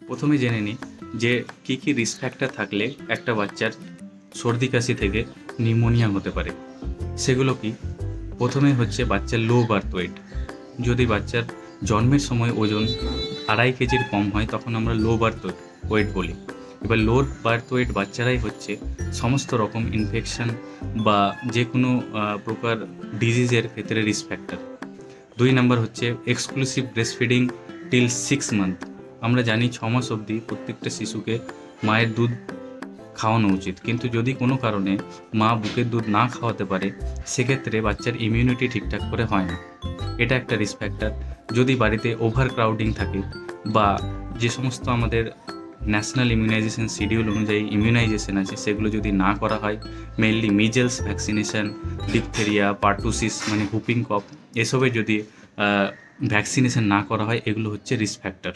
প্রথমে জেনে নিই যে কী কী রিস্ক ফ্যাক্টর থাকলে একটা বাচ্চার সর্দি কাশি থেকে নিউমোনিয়া হতে পারে। সেগুলো কি? প্রথমে হচ্ছে বাচ্চার লো বার্থ ওয়েট। যদি বাচ্চার জন্মের সময় ওজন 2.5 কেজির কম হয় তখন আমরা লো বার্থ ওয়েট বলি। এবার লো বার্থ ওয়েট বাচ্চারাই হচ্ছে সমস্ত রকম ইনফেকশন বা যে কোনো প্রকার ডিজিজের ক্ষেত্রে রিস্ক ফ্যাক্টর। 2 নাম্বার হচ্ছে exclusive breast feeding till 6 month. আমরা জানি 6 মাস অবধি প্রত্যেকটা শিশুকে মায়ের দুধ খাওয়ানো উচিত, কিন্তু যদি কোনো কারণে মা বুকের দুধ না খাওয়াতে পারে সেক্ষেত্রে বাচ্চার ইমিউনিটি ঠিকঠাক করে হয় না। এটা একটা রিস্ক ফ্যাক্টর। যদি বাড়িতে ওভার ক্রাউডিং থাকে বা যে সমস্ত আমাদের ন্যাশনাল ইমিউনাইজেশন শিডিউল অনুযায়ী ইমিউনাইজেশন আছে সেগুলো যদি না করা হয়, mainly measles vaccination, diphtheria, pertussis মানে হুপিং কফ, এসবের যদি ভ্যাকসিনেশন না করা হয়, এগুলো হচ্ছে রিস্ক ফ্যাক্টর।